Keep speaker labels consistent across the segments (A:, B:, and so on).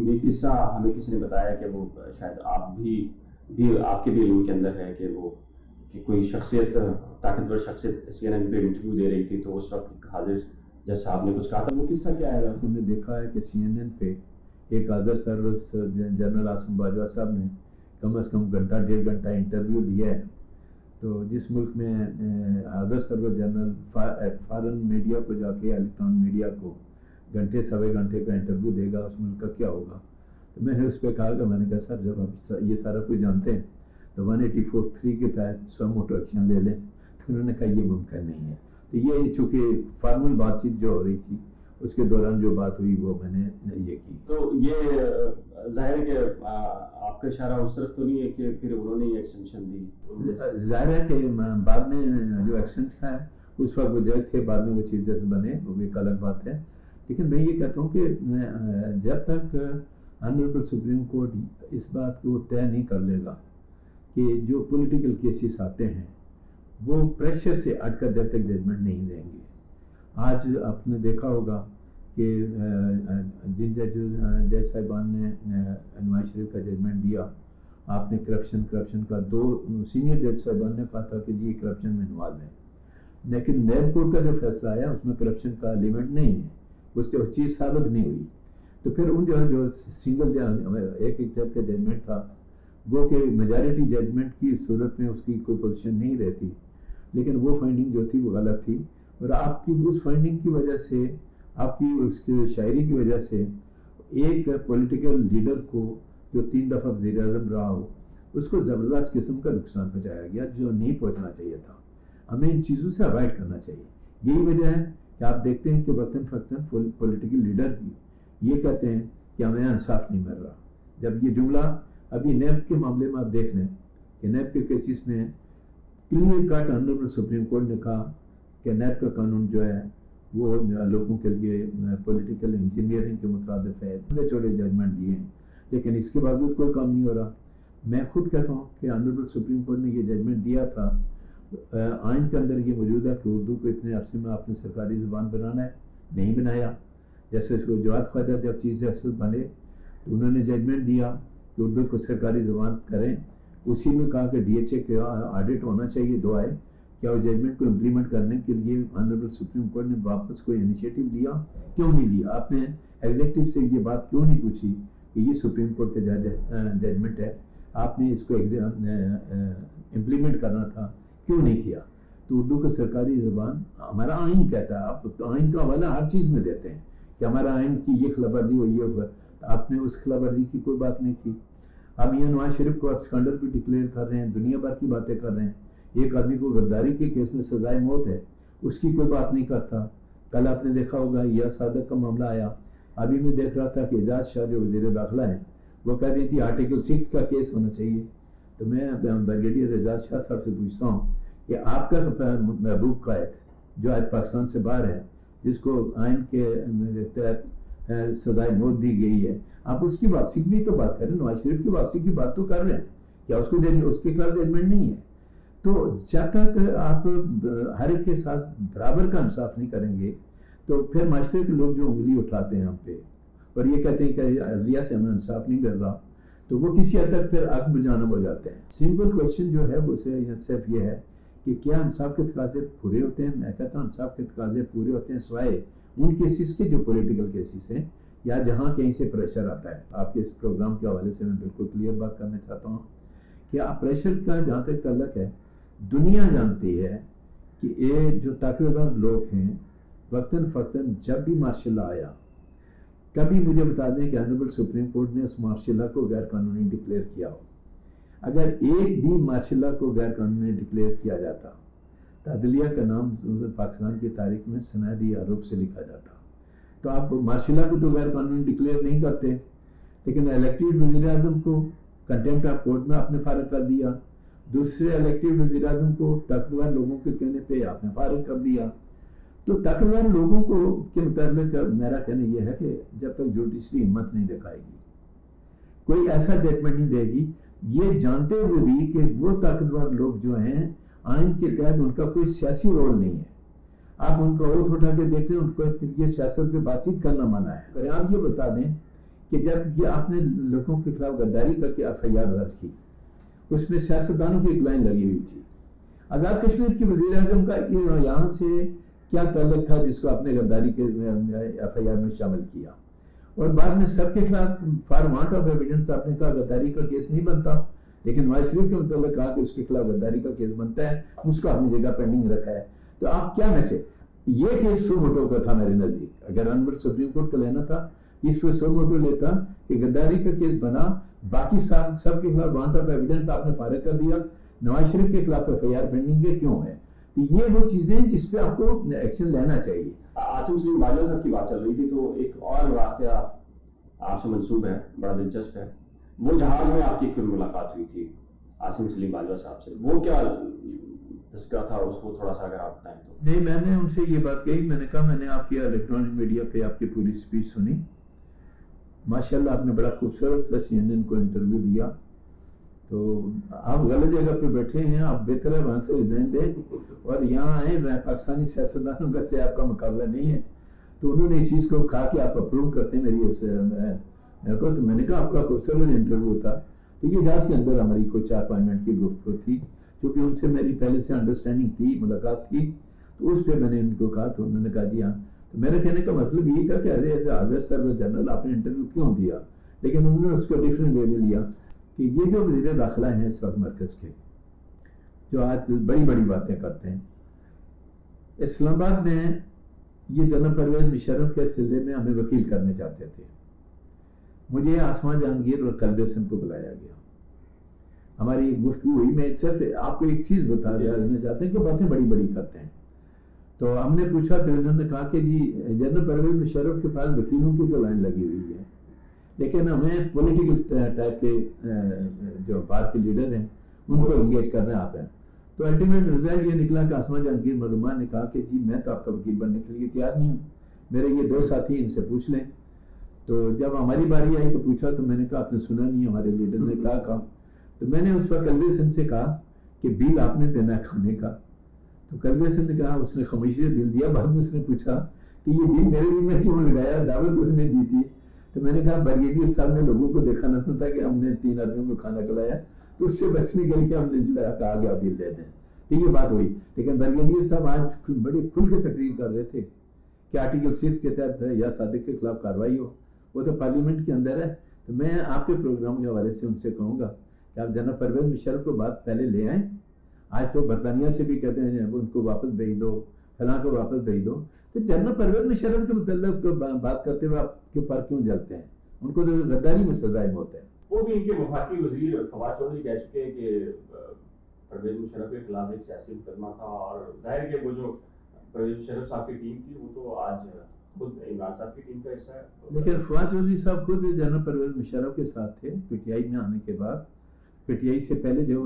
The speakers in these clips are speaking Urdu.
A: یہ قصہ ہمیں کسی نے بتایا کہ وہ شاید آپ آپ کے بھی علم کے اندر ہے کہ کوئی شخصیت طاقتور شخصیت CNN پہ انٹرویو دے رہی تھی، تو اس وقت حاضر جج صاحب نے کچھ کہا تھا. وہ قصہ کیا ہے؟
B: ہم نے دیکھا ہے کہ CNN پہ ایک حاضر سروس جنرل عاصم باجوہ صاحب نے کم از کم گھنٹہ 1.5 گھنٹہ انٹرویو دیا ہے. تو جس ملک میں حاضر سروس جنرل فارن میڈیا کو جا کے الیکٹرانک میڈیا کو گھنٹے سوے گھنٹے کا انٹرویو دے گا، اس ملک کا کیا ہوگا؟ تو میں نے اس پہ کہا کہ میں نے کہا سر جب آپ یہ سارا کچھ جانتے ہیں تو 184(3) کے تحت سو موٹو ایکشن لے لیں. تو انہوں نے کہا یہ ممکن نہیں ہے. تو یہ چونکہ فارمل بات چیت جو ہو رہی تھی اس کے دوران جو بات ہوئی وہ میں نے یہ کی.
A: تو یہ ظاہر ہے کہ آپ کا اشارہ اس طرف تو نہیں ہے کہ پھر انہوں نے یہ ایکسٹینشن دی؟
B: ظاہر ہے کہ بعد میں جو ایکسٹینشن ہے اس وقت وہ جج تھے، بعد میں وہ چیف جسٹس بنے، وہ بھی ایک الگ بات ہے. لیکن میں یہ کہتا ہوں کہ جب تک آنریبل سپریم کورٹ اس بات کو طے نہیں کر لے گا کہ جو پولیٹیکل کیسز آتے ہیں وہ پریشر سے ہٹ کر جب تک ججمنٹ نہیں دیں گے. آج آپ نے دیکھا ہوگا کہ جن جج صاحبان نے نواز شریف کا ججمنٹ دیا، آپ نے کرپشن کا 2 سینئر جج صاحبان نے کہا تھا کہ جی کرپشن میں انوالو ہیں، لیکن نیب کورٹ کا جو فیصلہ آیا اس میں کرپشن کا ایلیمنٹ نہیں ہے، اس سے چیز ثابت نہیں ہوئی. تو پھر ان جو سنگل ایک جج کا ججمنٹ تھا وہ کہ میجارٹی ججمنٹ کی صورت میں اس کی کوئی پوزیشن نہیں رہتی، لیکن وہ فائنڈنگ جو تھی وہ غلط تھی. اور آپ کی اس فائنڈنگ کی وجہ سے، آپ کی اس شاعری کی وجہ سے ایک پولیٹیکل لیڈر کو جو 3 دفعہ وزیر اعظم رہا ہو اس کو زبردست قسم کا نقصان پہنچایا گیا جو نہیں پہنچنا چاہیے تھا. ہمیں ان چیزوں سے اوائڈ کرنا چاہیے. یہی وجہ ہے کہ آپ دیکھتے ہیں کہ وقتاً فوقتاً پولیٹیکل لیڈر بھی یہ کہتے ہیں کہ ہمیں انصاف نہیں مل رہا. جب یہ جملہ ابھی نیب کے معاملے میں آپ دیکھ لیں کہ نیب کے کیسز میں clear cut honourable Supreme Court نے کہا کہ نیب کا قانون جو ہے وہ لوگوں کے لیے پولیٹیکل انجینئرنگ کے مترادف ہے. چھوٹے ججمنٹ دیے ہیں لیکن اس کے باوجود کوئی کام نہیں ہو رہا. میں خود کہتا ہوں کہ آنریبل سپریم کورٹ نے یہ ججمنٹ دیا تھا، آئین کے اندر یہ موجود ہے کہ اردو کو اتنے عرصے میں آپ نے سرکاری زبان بنانا ہے، نہیں بنایا. جیسے اس کو جواد خواجہ جب چیف جسٹس بنے تو انہوں نے ججمنٹ دیا کہ اردو کو سرکاری زبان کریں. اسی میں کہا کہ DHA کا آڈٹ ہونا چاہیے. دعائیں کیا اس ججمنٹ کو امپلیمنٹ کرنے کے لیے آنریبل سپریم کورٹ نے واپس کوئی انیشیٹو لیا؟ کیوں نہیں لیا؟ آپ نے ایگزیکٹو سے یہ بات کیوں نہیں پوچھی کہ یہ سپریم کورٹ کا ججمنٹ ہے، آپ نے اس کو امپلیمنٹ کرنا تھا، کیوں نہیں کیا؟ تو اردو کو سرکاری زبان ہمارا آئین کہتا ہے. آپ آئین کا حوالہ ہر چیز میں دیتے ہیں کہ ہمارا آئین کی یہ خلاف ورزی ہوئی ہے، آپ نے اس خلاف ورزی کی کوئی بات نہیں کی. اب یہ نواز شریف کو آپ سکنڈر بھی ڈکلیئر کر رہے ہیں، دنیا بھر کی باتیں کر رہے ہیں. ایک آدمی کو غداری کے کیس میں سزائے موت ہے، اس کی کوئی بات نہیں کرتا. کل آپ نے دیکھا ہوگا یا صادق کا معاملہ آیا، ابھی میں دیکھ رہا تھا کہ اعجاز شاہ جو وزیر داخلہ ہیں وہ کہہ رہی تھی آرٹیکل 6 کا کیس ہونا چاہیے. تو میں بریگیڈیئر اعجاز شاہ صاحب سے پوچھتا ہوں کہ آپ کا محبوب قائد جو آج پاکستان سے باہر ہے، جس کو آئین کے تحت سزائے موت دی گئی ہے، آپ اس کی واپسی کی بھی تو بات کریں. نواز شریف کی واپسی کی بات تو کر رہے ہیں، کیا اس کے خلاف ججمنٹ نہیں ہے؟ تو جب تک آپ ہر ایک کے ساتھ برابر کا انصاف نہیں کریں گے تو پھر معاشرے کے لوگ جو انگلی اٹھاتے ہیں ہم پہ اور یہ کہتے ہیں کہ عدلیہ سے ہمیں انصاف نہیں مل رہا، تو وہ کسی حد تک پھر عقب جانب ہو جاتے ہیں. سمپل کوشچن جو ہے وہ صرف یہ ہے کہ کیا انصاف کے تقاضے پورے ہوتے ہیں؟ میں کہتا ہوں انصاف کے تقاضے پورے ہوتے ہیں سوائے ان کیسز کے جو پولیٹیکل کیسز ہیں یا جہاں کہیں سے پریشر آتا ہے. آپ کے اس پروگرام کے حوالے سے میں بالکل کلیئر بات کرنا چاہتا ہوں کہ پریشر کا جہاں تک تعلق ہے، دنیا جانتی ہے کہ یہ جو طاقتور لوگ ہیں وقتاً فوقتاً جب بھی مارشل لا آیا، کبھی مجھے بتا دیں کہ آنریبل سپریم کورٹ نے اس مارشل لا کو غیر قانونی ڈکلیئر کیا ہو. اگر ایک بھی مارشل لا کو غیر قانونی ڈکلیئر کیا جاتا تو عدلیہ کا نام پاکستان کی تاریخ میں سنہری حروف سے لکھا جاتا. تو آپ مارشل لا کو تو غیر قانونی ڈکلیئر نہیں کرتے، لیکن الیکٹڈ وزیر اعظم کو کنٹیمپٹ آف کورٹ میں آپ نے فارغ کر دیا، دوسرے الیکٹڈ وزیر اعظم کو طاقتور لوگوں کے کہنے پہ آپ نے فارغ کر دیا. تو طاقتور لوگوں کو کے متعلق میرا کہنا یہ ہے کہ جب تک جوڈیشری ہمت نہیں دکھائے گی، کوئی ایسا ججمنٹ نہیں دے گی، یہ جانتے ہوئے بھی کہ وہ طاقتور لوگ جو ہیں آئین کے تحت ان کا کوئی سیاسی رول نہیں ہے. آپ ان کا اوتھ اٹھا کے دیکھ لیں، ان کو یہ سیاست پہ بات چیت کرنا منع ہے. اگر آپ یہ بتا دیں کہ جب یہ آپ نے لوگوں کے خلاف غداری کر کے FIR درج کی، اس میں سیاستدانوں کی ایک لائن لگی ہوئی تھی، آزاد کشمیر کی وزیر اعظم کا یہاں سے کیا تعلق تھا جس کو آپ نے غداری کے FIR میں شامل کیا، اور بعد میں سب کے خلاف فار وانٹ آف ایویڈنس آپ نے کہا غداری کا کیس نہیں بنتا، لیکن نواز شریف کے متعلق کہا کہ اس کے خلاف غداری کا کیس بنتا ہے، اس کو اپنی جگہ پینڈنگ رکھا ہے۔ تو آپ کیا میسج، یہ کیس سو موٹو کا تھا میرے نزدیک، اگر آنریبل سپریم کورٹ کا لینا تھا اس پہ سو موٹو لیتا کہ غداری کا کیس بنا، باقی سب کے خلاف وانٹ آف ایویڈنس آپ نے فارغ کر دیا، نواز شریف کے خلاف FIR پینڈنگ ہے، کیوں ہے؟ تو یہ وہ چیزیں جس پہ آپ کو ایکشن لینا چاہیے۔
A: عاصم سلیم باجوہ صاحب کی بات چل رہی تھی تو ایک اور واقعہ آپ سے منسوب ہے، بڑا دلچسپ ہے، وہ جہاز میں آپ کی ایک ملاقات ہوئی تھی عاصم سلیم باجوہ صاحب سے، وہ کیا تذکرہ تھا اس کو تھوڑا سا اگر آپ بتائیں تو؟
B: نہیں، میں نے ان سے یہ بات کہی، میں نے کہا میں نے آپ کی الیکٹرانک میڈیا پہ آپ کی پوری اسپیچ سنی، ماشاءاللہ آپ نے بڑا خوبصورت سا CNN کو انٹرویو دیا، تو آپ غلط جگہ پہ بیٹھے ہیں، آپ بہتر ہے وہاں سے ریزائن دیں اور یہاں آئیں، پاکستانی سیاستدانوں کا سے آپ کا مقابلہ نہیں ہے۔ تو انہوں نے اس چیز کو کہا کہ آپ اپروو کرتے ہیں میری اسے، تو میں نے کہا آپ کا خوبصورت انٹرویو تھا، تو یہ جہاز کے اندر ہماری کوئی 4-5 منٹ کی گفتگو تھی، چونکہ ان سے میری پہلے سے انڈرسٹینڈنگ تھی، ملاقات تھی، تو اس پہ میں نے ان کو کہا، تو انہوں نے کہا جی ہاں، تو میرے کہنے کا مطلب یہی تھا کہ ایز اے حاضر سروس جنرل آپ نے انٹرویو کیوں دیا، لیکن انہوں نے اس کو ڈفرینٹ وے میں لیا کہ یہ جو وزیر داخلہ ہیں اس وقت مرکز کے، جو آج بڑی بڑی باتیں کرتے ہیں، اسلام آباد میں یہ جنرل پرویز مشرف کے سلسلے میں ہمیں وکیل کرنے چاہتے تھے، مجھے آسمان جہانگیر اور قلب حسن کو بلایا گیا، ہماری گفتگو ہوئی، میں صرف آپ کو ایک چیز بتا دینا چاہتے ہیں کہ باتیں بڑی بڑی کرتے ہیں، تو ہم نے پوچھا تو انہوں نے کہا کہ جی جنرل پرویز مشرف کے پاس وکیلوں کی تو لائن لگی ہوئی ہے، لیکن ہمیں پولیٹیکل ٹائپ کے جو بار کے لیڈر ہیں ان کو انگیج کرنا آپ ہیں، تو الٹیمیٹ رزلٹ یہ نکلا کہ آسمان جہانگیر مرحوما نے کہا کہ جی میں تو آپ کا وکیل بننے کے لیے تیار نہیں ہوں، میرے یہ 2 ساتھی ان سے پوچھ لیں۔ تو جب ہماری باری آئی تو پوچھا تو میں نے کہا آپ نے سنا نہیں ہمارے لیڈر نے کیا کہا، تو میں نے اس وقت قلب حسن سے کہا کہ بل آپ نے دینا ہے کھانے کا، تو قلب حسن نے کہا، اس نے خاموشی سے بل دیا، بعد میں اس نے پوچھا کہ یہ بل میرے ذمہ کیوں لگایا، دعوت اس نے دی تھی، تو میں نے کہا بریگیڈیئر صاحب نے لوگوں کو دیکھا نہ تھا کہ ہم نے 3 آدمیوں کو کھانا کھلایا، تو اس سے بچنے کے لیے ہم نے جو ہے کہا گیا بل دے دیں، تو یہ بات ہوئی، لیکن بریگیڈیئر صاحب آج بڑے کھل کے تقریر کر رہے تھے کہ آرٹیکل 6 کے تحت یا صادق کے خلاف کارروائی ہو، وہ تو پارلیمنٹ کے اندر ہے، تو میں آپ کے پروگرام کے حوالے سے ان سے کہوں گا کہ آپ جنرل پرویز مشرف کو بات پہلے لے آئیں، آج تو برطانیہ سے بھی کہتے ہیں ان کو واپس بھیج دو، فلاں کو واپس بھیج دو، تو جنرل پرویز مشرف کے متعلق بات کرتے ہوئے آپ کے اوپر کیوں جلتے ہیں، ان کو تو غداری میں سزائے موت ہے۔
A: وہ بھی ان کے وفاقی وزیر فواد چودھری کہہ چکے ہیں کہ پرویز مشرف کے خلاف ایک سیاسی مقدمہ تھا، اور ظاہر کہ وہ جو پرویز مشرف صاحب کی ٹیم تھی وہ تو آج خود عمران صاحب کی ٹیم کا حصہ ہے،
B: لیکن فواد چودھری صاحب خود جنرل پرویز مشرف کے ساتھ تھے PTI میں آنے کے بعد، PTI سے پہلے جو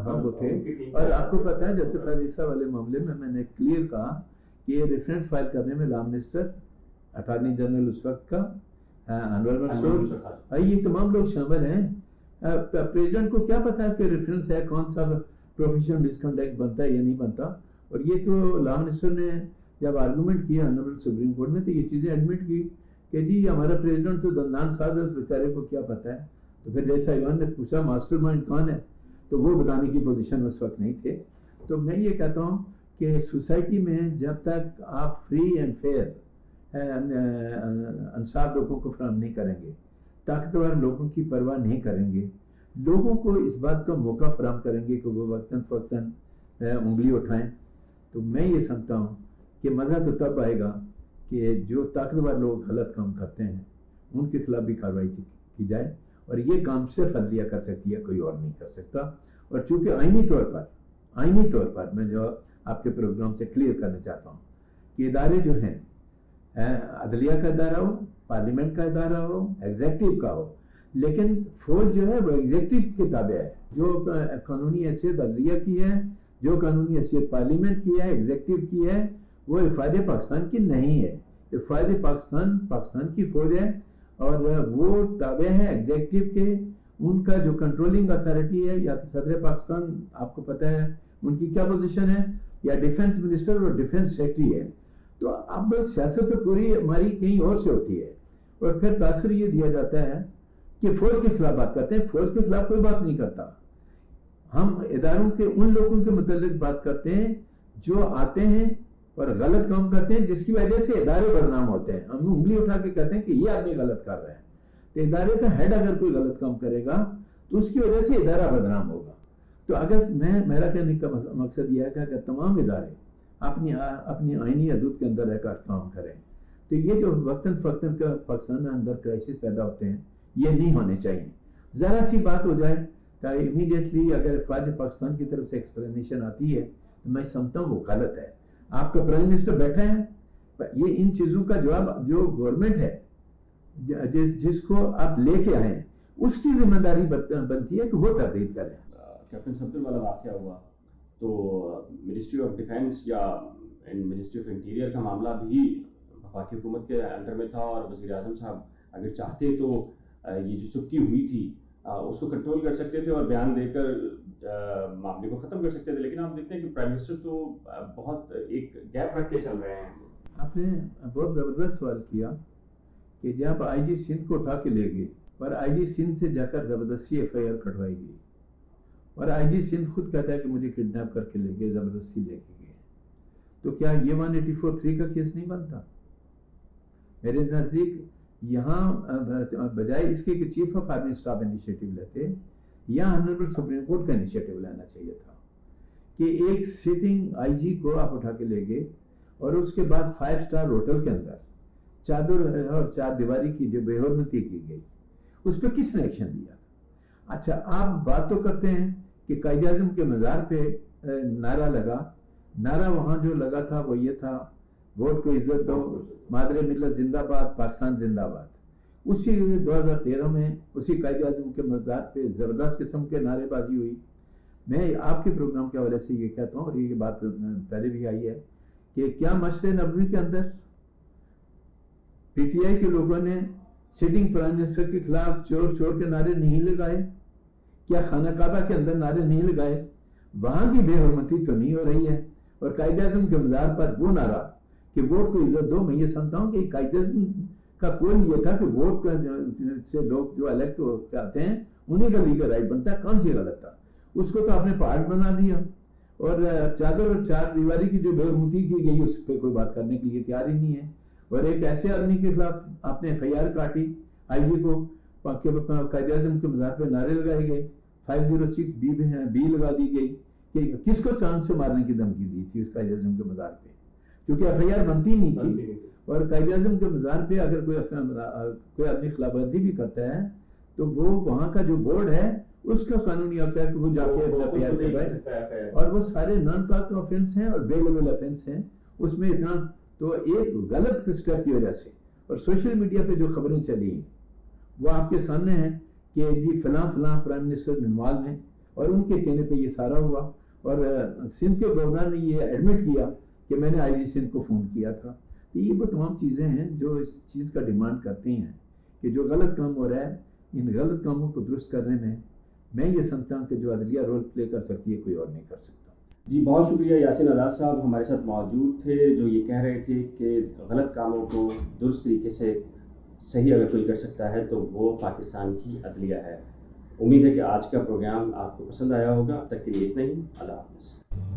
B: ہاں وہ تھے، اور آپ کو پتا ہے جیسے فیض عیسیٰ والے معاملے میں میں نے کلیئر کہا کہ یہ ریفرنس فائل کرنے میں لا منسٹر، اٹارنی جنرل اس وقت کا انور منصور، یہ تمام لوگ شامل ہیں، پریزیڈنٹ کو کیا پتا ہے کہ ریفرنس ہے، کون سا پروفیشنل ڈسکنڈکٹ بنتا ہے یا نہیں بنتا، اور یہ تو لا منسٹر نے جب آرگومنٹ کیا آنریبل سپریم کورٹ میں تو یہ چیزیں ایڈمٹ کی کہ جی ہمارا پریزیڈنٹ تو دندان ساز ہے، اس بیچارے کو کیا پتا ہے، تو پھر جیسا ایوان نے پوچھا ماسٹر مائنڈ کون ہے، تو وہ بتانے کی پوزیشن اس وقت نہیں تھے۔ تو میں یہ کہتا ہوں کہ سوسائٹی میں جب تک آپ فری اینڈ فیئر انصاف لوگوں کو فراہم نہیں کریں گے، طاقتور لوگوں کی پرواہ نہیں کریں گے، لوگوں کو اس بات کا موقع فراہم کریں گے کہ وہ وقتاً فوقتاً انگلی اٹھائیں، تو میں یہ سمجھتا ہوں کہ مزہ تو تب آئے گا کہ جو طاقتور لوگ غلط کام کرتے ہیں ان کے خلاف بھی کارروائی کی جائے، اور یہ کام صرف عدلیہ کر سکتی ہے، کوئی اور نہیں کر سکتا، اور چونکہ آئینی طور پر میں جو آپ کے پروگرام سے کلیئر کرنا چاہتا ہوں کہ ادارے جو ہیں، عدلیہ کا ادارہ ہو، پارلیمنٹ کا ادارہ ہو، ایگزیکٹو کا ہو، لیکن فوج جو ہے وہ ایگزیکٹو کے تابع ہے، جو قانونی حیثیت عدلیہ کی ہے، جو قانونی حیثیت پارلیمنٹ کی ہے، ایگزیکٹو کی ہے، وہ حفاظ پاکستان کی نہیں ہے، حفاظ پاکستان کی فوج ہے، اور وہ تابع ہے ایگزیکٹو کے، ان کا جو کنٹرولنگ اتھارٹی ہے یا تو صدر پاکستان، آپ کو پتہ ہے ان کی کیا پوزیشن ہے، یا ڈیفنس منسٹر اور ڈیفنس سیکرٹری ہے، تو اب سیاست تو پوری ہماری کہیں اور سے ہوتی ہے، اور پھر تاثر یہ دیا جاتا ہے کہ فوج کے خلاف بات کرتے ہیں. فوج کے خلاف کوئی بات نہیں کرتا. ہم اداروں کے ان لوگوں کے متعلق بات کرتے ہیں جو آتے ہیں اور غلط کام کرتے ہیں جس کی وجہ سے ادارے بدنام ہوتے ہیں. ہم انگلی اٹھا کے کہتے ہیں کہ یہ آدمی غلط کر رہا ہے. تو ادارے کا ہیڈ اگر کوئی غلط کام کرے گا تو اس کی وجہ سے ادارہ بدنام ہوگا. تو اگر میرا کہنے کا مقصد یہ ہے کہ اگر تمام ادارے اپنی آئینی حدود کے اندر رہ کر کام کریں تو یہ جو وقتاً فوقتاً کا پاکستان میں اندر کرائسس پیدا ہوتے ہیں یہ نہیں ہونے چاہیے. ذرا سی بات ہو جائے تو امیڈیٹلی اگر فوج پاکستان کی طرف سے ایکسپلینیشن آتی ہے تو میں سمجھتا ہوں وہ غلط ہے. آپ کا پرائم منسٹر بیٹھا ہے, یہ ان چیزوں کا جواب جو گورنمنٹ ہے جس کو آپ لے کے آئے ہیں اس کی ذمہ داری بنتی ہے کہ وہ تردید کریں.
A: کیپٹن صفدر والا واقعہ ہوا تو منسٹری آف ڈیفینس یا منسٹری آف انٹیریئر کا معاملہ بھی وفاقی حکومت کے انڈر میں تھا, اور وزیر اعظم صاحب اگر چاہتے تو یہ جو سکی ہوئی تھی اس کو کنٹرول کر سکتے تھے اور بیان دے کر معاملے کو ختم کر سکتے تھے. لیکن آپ دیکھتے ہیں کہ پرائم منسٹر تو بہت ایک گیپ رکھ کے چل رہے ہیں.
B: آپ نے بہت زبردست سوال کیا کہ جب آئی جی سندھ کو اٹھا کے لے گئے اور آئی جی سندھ سے جا کر زبردستی ایف آئی آر کٹوائی گئی اور آئی جی سندھ خود کہتا ہے کہ مجھے کڈنیپ کر کے لے گئے, زبردستی لے کے گئے, تو کیا یہ 184(3) کا کیس نہیں بنتا؟ میرے نزدیک یہاں بجائے اس کے کہ chief of army staff initiative لیتے, یہاں آنریبل سپریم کورٹ کا انیشیٹو لینا چاہیے تھا کہ ایک سٹنگ آئی جی کو آپ اٹھا کے لے گئے اور اس کے بعد 5 اسٹار ہوٹل کے اندر چادر اور 4 دیواری کی جو بے حرمتی کی گئی اس پہ کس نے ایکشن لیا؟ اچھا آپ بات تو کرتے ہیں کہ قائد اعظم کے مزار پہ نعرہ لگا, نعرہ وہاں جو لگا تھا وہ یہ تھا ووٹ کو عزت دو, مادر ملت زندہ باد, پاکستان زندہ باد. اسی 2013 میں اسی قائد اعظم کے مزار پہ زبردست قسم کے نعرے بازی ہوئی. میں آپ کے پروگرام کے حوالے سے یہ کہتا ہوں اور یہ بات پہلے بھی آئی ہے کہ کیا مسجد نبوی کے اندر پی ٹی آئی کے لوگوں نے سٹنگ پرائم منسٹر کے خلاف چور چور کے نعرے نہیں لگائے؟ کیا خانہ کعبہ کے اندر نعرے نہیں لگائے؟ وہاں کی بے حرمتی تو نہیں ہو رہی ہے. اور قائد اعظم کے مزار پر وہ نعرہ کہ ووٹ کو عزت دو, میں یہ سمجھتا ہوں کہ قائد اعظم کا کول یہ تھا کہ ووٹ سے لوگ جو الیکٹ ہو کے آتے ہیں انہیں کا لیگل رائٹ بنتا ہے. کون سی غلط تھا؟ اس کو تو آپ نے پارٹ بنا دیا اور چادر اور 4 دیواری کی جو بے حرمتی کی گئی اس پہ کوئی بات کرنے کے لیے تیار ہی نہیں ہے. اور ایک ایسے آدمی کے خلاف آپ نے ایف آئی آر کاٹی آئی جی کو, قائد اعظم کے مزار پہ نعرے لگائے گئے, 506B لگا دی گئی کہ کس کو چاند سے مارنے کی دھمکی دی تھی اس قائد اعظم کے مزار پہ, چونکہ ایف آئی آر بنتی نہیں تھی. اور قائد اعظم کے مزار پہ اگر کوئی آدمی خلاف ورزی بھی کرتا ہے تو وہ وہاں کا جو بورڈ ہے اس کا قانونی حق ہے کہ وہ جا کے ایف آئی آر کروائے, اور وہ سارے نان پاک آفینس ہیں اور بے لیول آفینس ہیں. اس میں اتنا تو ایک غلط اسٹیپ کی وجہ سے اور سوشل میڈیا پہ جو خبریں چلی ہیں وہ آپ کے سامنے ہیں کہ جی فلاں پرائم منسٹر ننوال نے, اور ان کے کہنے پہ یہ سارا ہوا. اور سندھ کے گورنر نے یہ ایڈمٹ کیا کہ میں نے آئی جی سندھ کو فون کیا تھا. تو یہ وہ تمام چیزیں ہیں جو اس چیز کا ڈیمانڈ کرتی ہیں کہ جو غلط کام ہو رہا ہے ان غلط کاموں کو درست کرنے میں یہ سمجھتا ہوں کہ جو عدلیہ رول پلے کر سکتی ہے کوئی اور نہیں کر سکتا.
A: جی بہت شکریہ. یاسین اعداد صاحب ہمارے ساتھ موجود تھے جو یہ کہہ رہے تھے کہ غلط کاموں کو درست طریقے سے صحیح اگر کوئی کر سکتا ہے تو وہ پاکستان کی عدلیہ ہے. امید ہے کہ آج کا پروگرام آپ کو پسند آیا ہوگا. اب تک کے لیے اتنا ہی. اللہ حافظ.